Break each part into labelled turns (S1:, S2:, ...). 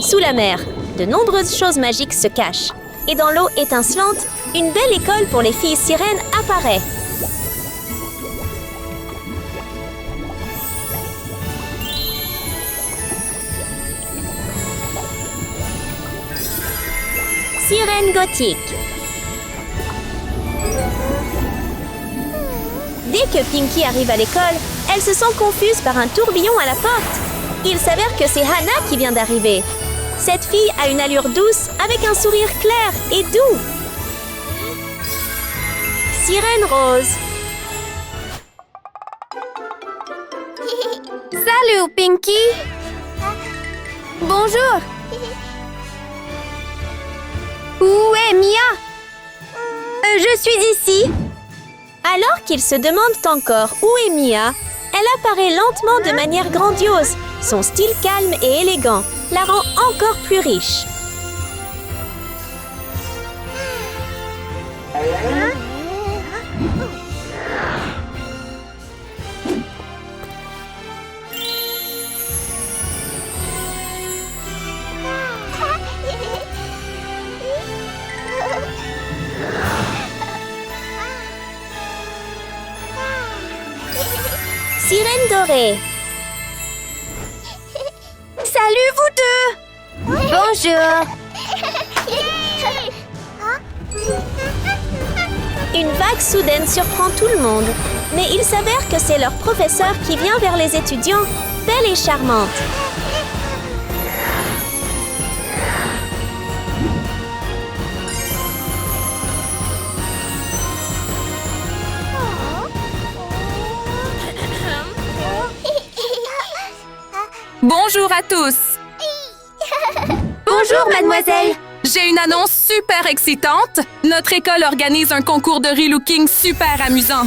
S1: Sous la mer, de nombreuses choses magiques se cachent. Et dans l'eau étincelante, une belle école pour les filles sirènes apparaît. Sirène gothique. Dès que Pinkie arrive à l'école, elle se sent confuse par un tourbillon à la porte. Il s'avère que c'est Hannah qui vient d'arriver. Cette fille a une allure douce avec un sourire clair et doux. Sirène rose.
S2: Salut, Pinkie! Bonjour! Où est Mia? Je suis ici.
S1: Alors qu'ils se demandent encore où est Mia, elle apparaît lentement de manière grandiose. Son style calme et élégant la rend encore plus riche. Sirène dorée.
S2: Salut, vous deux! Bonjour!
S1: Une vague soudaine surprend tout le monde. Mais il s'avère que c'est leur professeur qui vient vers les étudiants, belle et charmante.
S3: Bonjour à tous!
S2: Bonjour, mademoiselle!
S3: J'ai une annonce super excitante. Notre école organise un concours de relooking super amusant.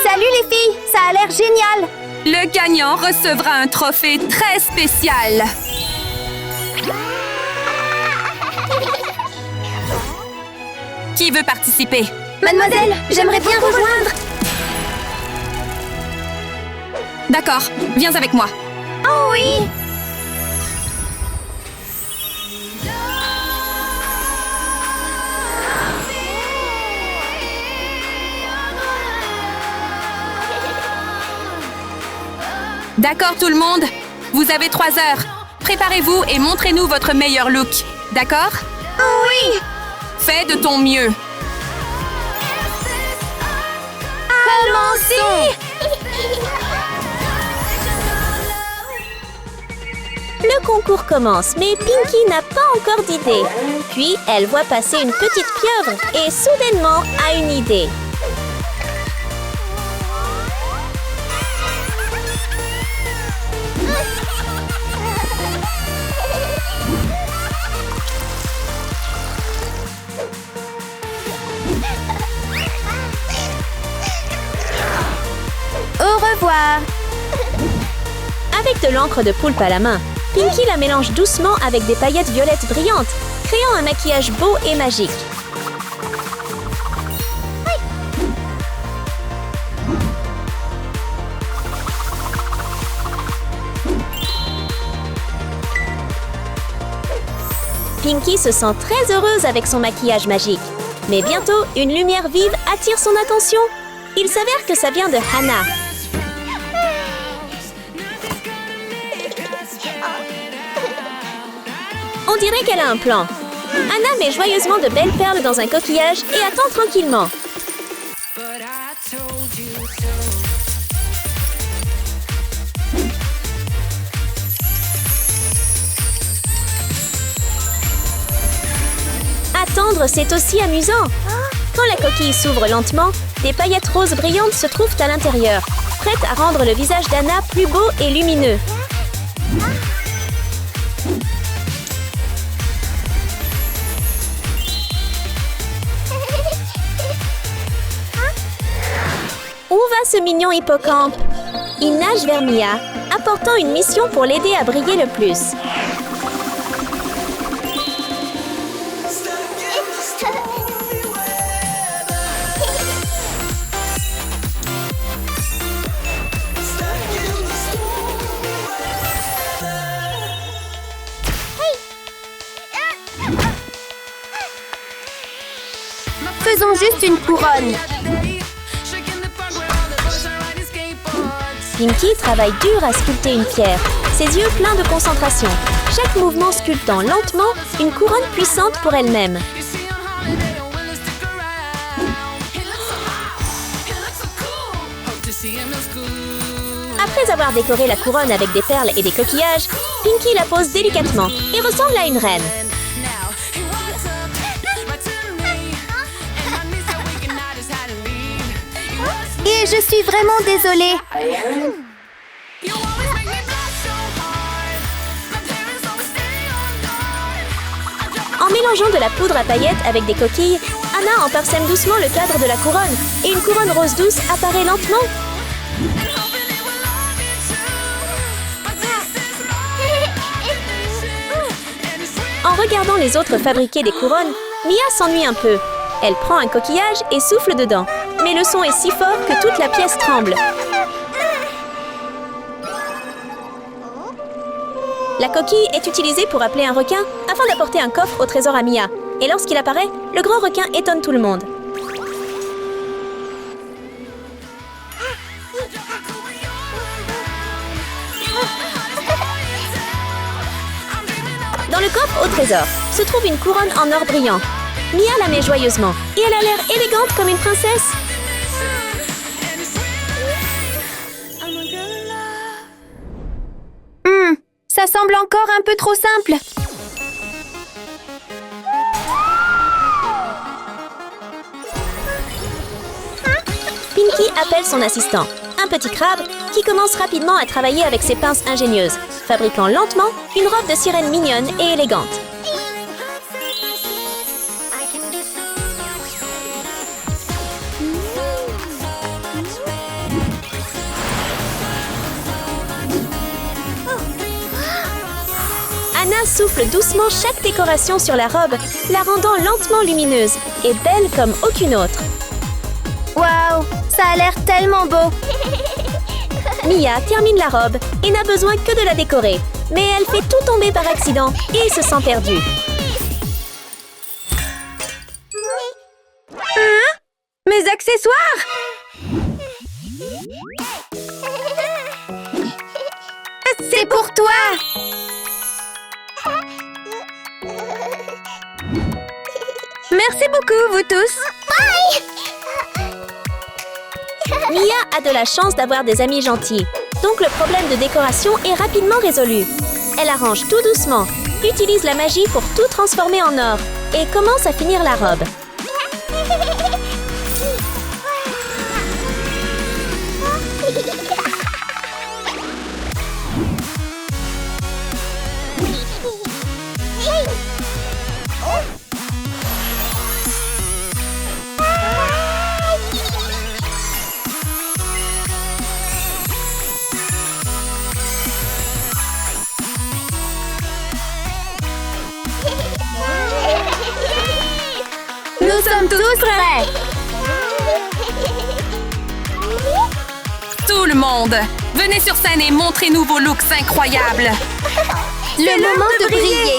S2: Salut les filles, ça a l'air génial!
S3: Le gagnant recevra un trophée très spécial. Qui veut participer?
S2: Mademoiselle, j'aimerais bien rejoindre!
S3: D'accord, viens avec moi.
S2: Oh oui!
S3: D'accord tout le monde? Vous avez 3 heures. Préparez-vous et montrez-nous votre meilleur look. D'accord?
S2: Oh oui!
S3: Fais de ton mieux.
S2: Commencez!
S1: Le concours commence, mais Pinkie n'a pas encore d'idée. Puis, elle voit passer une petite pieuvre et soudainement a une idée.
S2: Au revoir!
S1: Avec de l'encre de poulpe à la main, Pinkie la mélange doucement avec des paillettes violettes brillantes, créant un maquillage beau et magique. Pinkie se sent très heureuse avec son maquillage magique. Mais bientôt, une lumière vive attire son attention. Il s'avère que ça vient de Hannah. On dirait qu'elle a un plan. Hannah met joyeusement de belles perles dans un coquillage et attend tranquillement. Attendre, c'est aussi amusant. Quand la coquille s'ouvre lentement, des paillettes roses brillantes se trouvent à l'intérieur, prêtes à rendre le visage d'Anna plus beau et lumineux. Où va ce mignon hippocampe? Il nage vers Mia, apportant une mission pour l'aider à briller le plus.
S2: Faisons juste une couronne.
S1: Pinky travaille dur à sculpter une pierre, ses yeux pleins de concentration, chaque mouvement sculptant lentement une couronne puissante pour elle-même. Après avoir décoré la couronne avec des perles et des coquillages, Pinky la pose délicatement et ressemble à une reine.
S2: Et je suis vraiment désolée.
S1: En mélangeant de la poudre à paillettes avec des coquilles, Anna en parsème doucement le cadre de la couronne et une couronne rose douce apparaît lentement. En regardant les autres fabriquer des couronnes, Mia s'ennuie un peu. Elle prend un coquillage et souffle dedans. Mais le son est si fort que toute la pièce tremble. La coquille est utilisée pour appeler un requin afin d'apporter un coffre au trésor à Mia. Et lorsqu'il apparaît, le grand requin étonne tout le monde. Dans le coffre au trésor se trouve une couronne en or brillant. Mia la met joyeusement et elle a l'air élégante comme une princesse.
S2: Ça semble encore un peu trop simple.
S1: Pinky appelle son assistant, un petit crabe qui commence rapidement à travailler avec ses pinces ingénieuses, fabriquant lentement une robe de sirène mignonne et élégante. Anna souffle doucement chaque décoration sur la robe, la rendant lentement lumineuse et belle comme aucune autre.
S2: Waouh, ça a l'air tellement beau.
S1: Mia termine la robe et n'a besoin que de la décorer, mais elle fait tout tomber par accident et se sent perdue.
S2: Mes accessoires! C'est pour toi! Merci beaucoup, vous tous!
S1: Mia a de la chance d'avoir des amis gentils, donc le problème de décoration est rapidement résolu. Elle arrange tout doucement, utilise la magie pour tout transformer en or et commence à finir la robe.
S2: Nous sommes tous prêts!
S3: Tout le monde, venez sur scène et montrez-nous vos looks incroyables.
S2: Le moment de briller!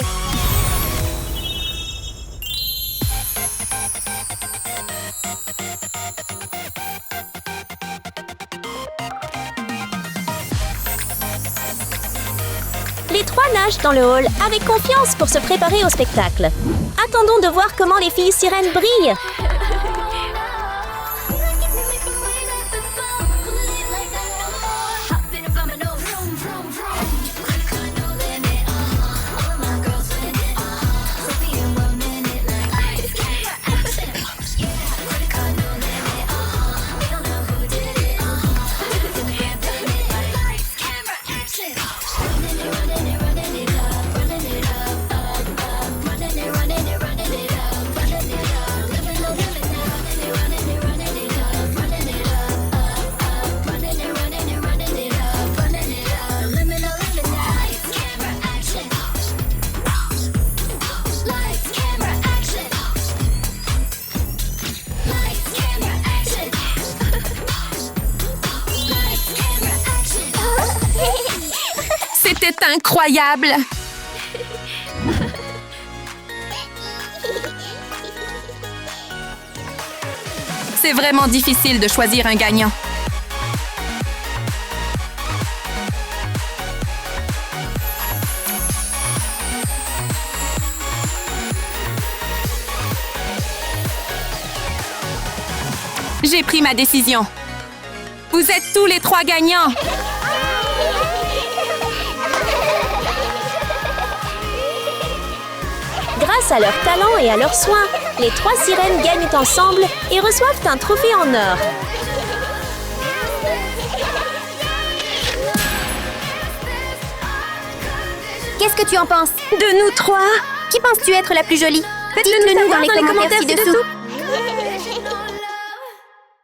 S1: Les trois nagent dans le hall avec confiance pour se préparer au spectacle. Attendons de voir comment les filles sirènes brillent.
S3: C'était incroyable! C'est vraiment difficile de choisir un gagnant. J'ai pris ma décision. Vous êtes tous les 3 gagnants.
S1: Grâce à leur talent et à leurs soins, les 3 sirènes gagnent ensemble et reçoivent un trophée en or.
S2: Qu'est-ce que tu en penses?
S4: De nous 3,
S2: Qui penses-tu être la plus jolie?
S4: faites-le nous
S2: Dites-le nous
S4: savoir
S2: dans les commentaires ci-dessous.